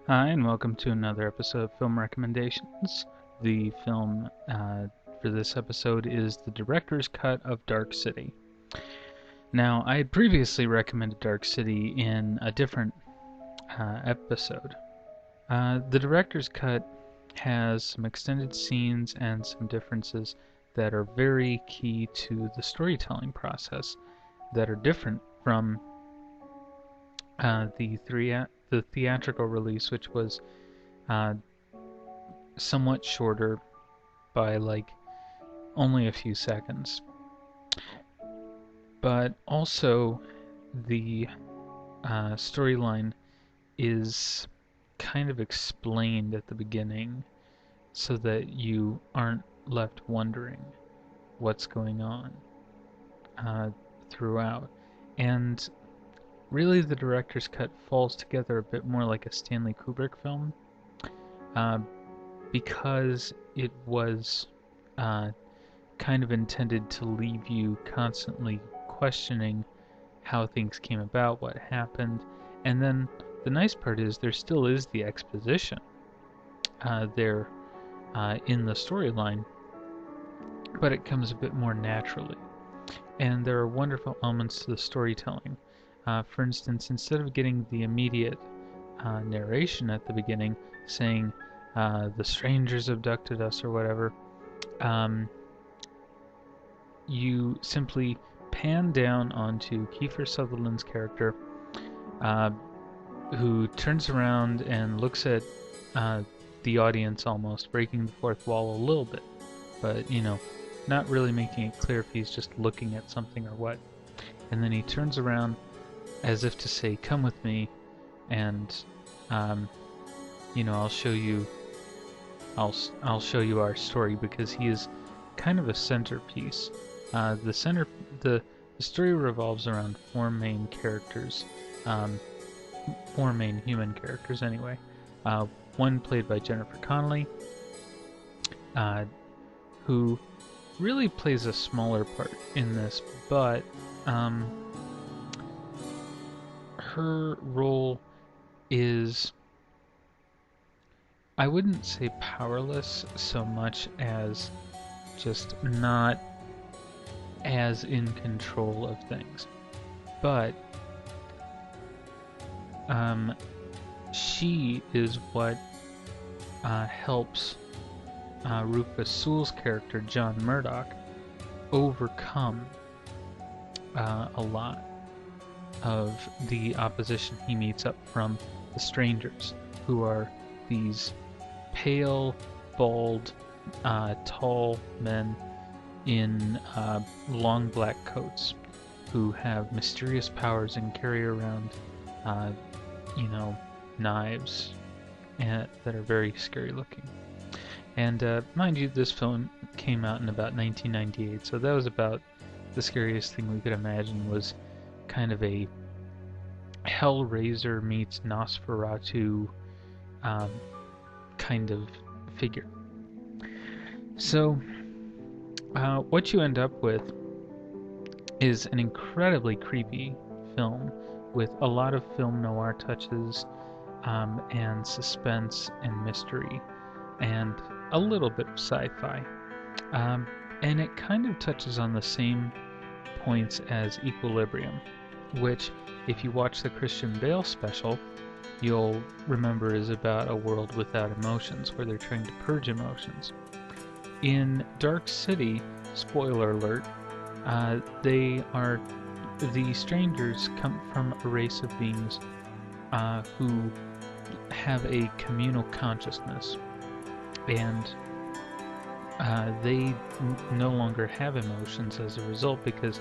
Hi, and welcome to another episode of Film Recommendations. The film for this episode is the director's cut of Dark City. Now, I had previously recommended Dark City in a different episode. The director's cut has some extended scenes and some differences that are very key to the storytelling process that are different from the theatrical release, which was uh, somewhat shorter by only a few seconds. But also, the storyline is kind of explained at the beginning so that you aren't left wondering what's going on uh, throughout. And really, the director's cut falls together a bit more like a Stanley Kubrick film uh, because it was kind of intended to leave you constantly questioning how things came about, what happened, and then the nice part is there still is the exposition there in the storyline, but it comes a bit more naturally. And there are wonderful elements to the storytelling. For instance, instead of getting the immediate narration at the beginning saying the strangers abducted us or whatever, you simply pan down onto Kiefer Sutherland's character, who turns around and looks at the audience, almost breaking the fourth wall a little bit, but not really making it clear if he's just looking at something or what. And then he turns around as if to say, "Come with me, and I'll show you. I'll show you our story," because he is kind of a centerpiece. The story revolves around four main characters, four main human characters anyway. One played by Jennifer Connelly, who really plays a smaller part in this, but her role is, I wouldn't say powerless so much as just not as in control of things. But she is what helps Rufus Sewell's character, John Murdoch, overcome a lot of the opposition he meets up from the strangers, who are these pale, bald, tall men in long black coats who have mysterious powers and carry around, knives that are very scary looking. And mind you, this film came out in about 1998, so that was about the scariest thing we could imagine, was kind of a Hellraiser meets Nosferatu kind of figure. So what you end up with is an incredibly creepy film with a lot of film noir touches, and suspense and mystery, and a little bit of sci-fi. And it kind of touches on the same points as Equilibrium, which, if you watch the Christian Bale special, you'll remember is about a world without emotions, where they're trying to purge emotions. In Dark City, spoiler alert, the strangers come from a race of beings who have a communal consciousness, and they no longer have emotions as a result, because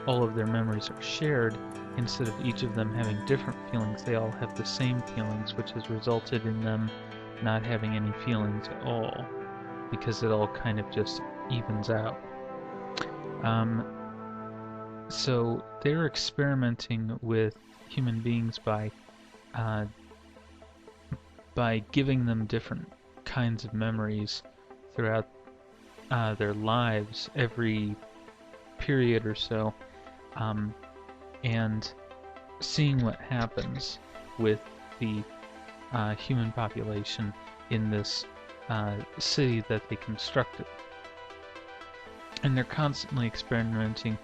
all of their memories are shared. Instead of each of them having different feelings, they all have the same feelings, which has resulted in them not having any feelings at all, because it all kind of just evens out. So they're experimenting with human beings by giving them different kinds of memories throughout their lives every period or so, and seeing what happens with the human population in this city that they constructed. And they're constantly experimenting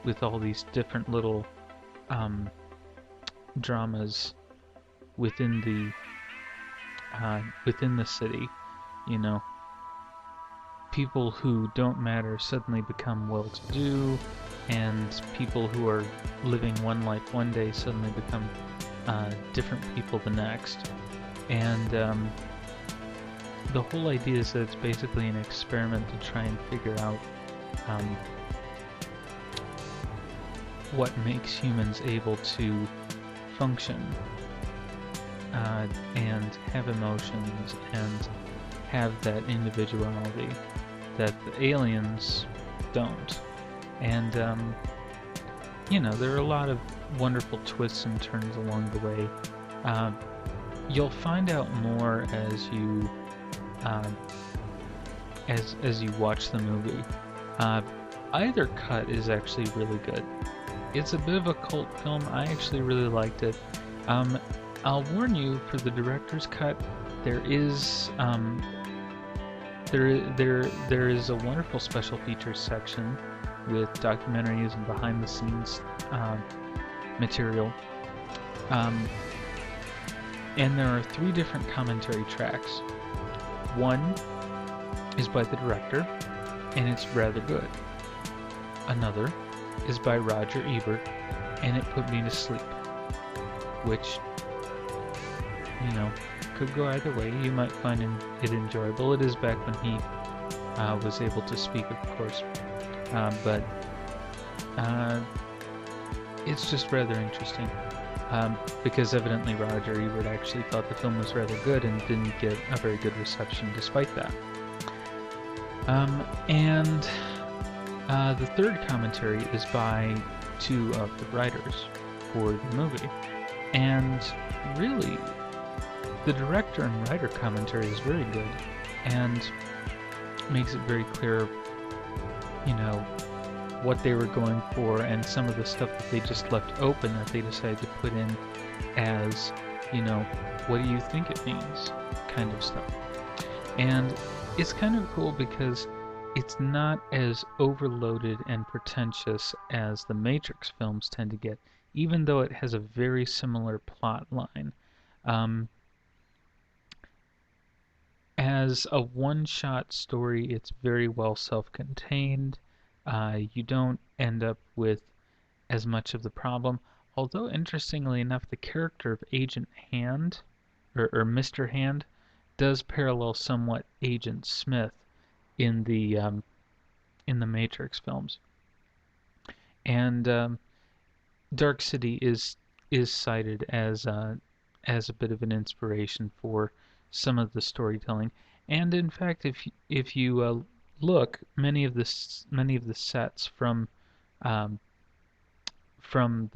with all these different little um, dramas within the city. You know, people who don't matter suddenly become well-to-do, and people who are living one life one day suddenly become different people the next. And the whole idea is that it's basically an experiment to try and figure out um, what makes humans able to function and have emotions and have that individuality that the aliens don't. And, there are a lot of wonderful twists and turns along the way. You'll find out more as you as you watch the movie. Either cut is actually really good. It's a bit of a cult film. I actually really liked it. I'll warn you, for the director's cut, there is there is a wonderful special features section with documentaries and behind the scenes material. And there are 3 different commentary tracks. One is by the director, and it's rather good. Another is by Roger Ebert, and it put me to sleep. Which, could go either way. You might find it enjoyable. It is back when he was able to speak, of course. But it's just rather interesting. Because evidently Roger Ebert actually thought the film was rather good and didn't get a very good reception despite that. And the third commentary is by 2 of the writers for the movie. And really, the director and writer commentary is very good and makes it very clear, what they were going for, and some of the stuff that they just left open that they decided to put in as, what do you think it means kind of stuff. And it's kind of cool because it's not as overloaded and pretentious as the Matrix films tend to get, even though it has a very similar plot line. As a one-shot story, it's very well self-contained. You don't end up with as much of the problem. Although, interestingly enough, the character of Agent Hand, or Mr. Hand, does parallel somewhat Agent Smith in the Matrix films. And Dark City is cited as a bit of an inspiration for some of the storytelling. And in fact, if you look, many of the sets from the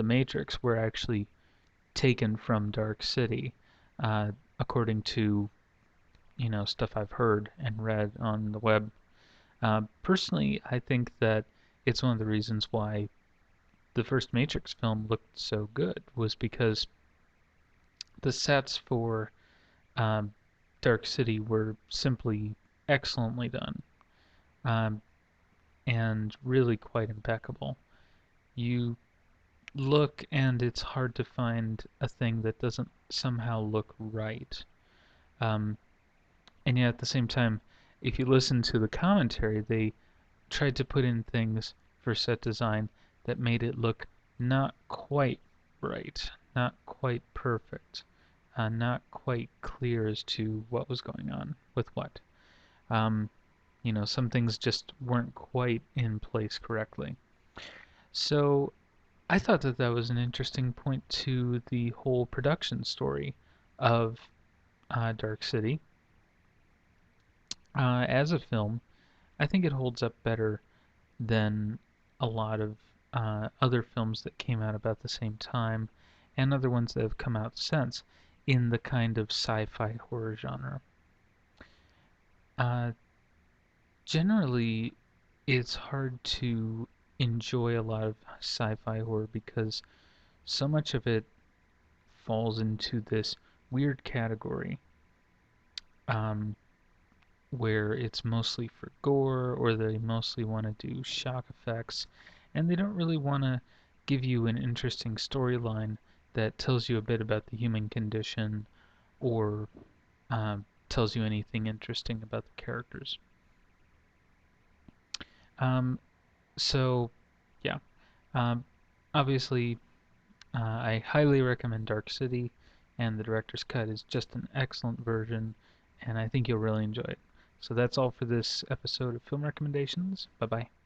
Matrix were actually taken from Dark City, according to stuff I've heard and read on the web. Personally, I think that it's one of the reasons why the first Matrix film looked so good, was because the sets for Dark City were simply excellently done, and really quite impeccable. You look and it's hard to find a thing that doesn't somehow look right. And yet at the same time, if you listen to the commentary, they tried to put in things for set design that made it look not quite right, not quite perfect, not quite clear as to what was going on with what. Some things just weren't quite in place correctly. So I thought that that was an interesting point to the whole production story of Dark City. As a film, I think it holds up better than a lot of other films that came out about the same time, and other ones that have come out since, in the kind of sci-fi horror genre. Generally, it's hard to enjoy a lot of sci-fi horror because so much of it falls into this weird category um, where it's mostly for gore or they mostly want to do shock effects and they don't really want to give you an interesting storyline that tells you a bit about the human condition or tells you anything interesting about the characters. Um, so, yeah, um, obviously, I highly recommend Dark City, and the director's cut is just an excellent version, and I think you'll really enjoy it. So that's all for this episode of Film Recommendations. Bye bye.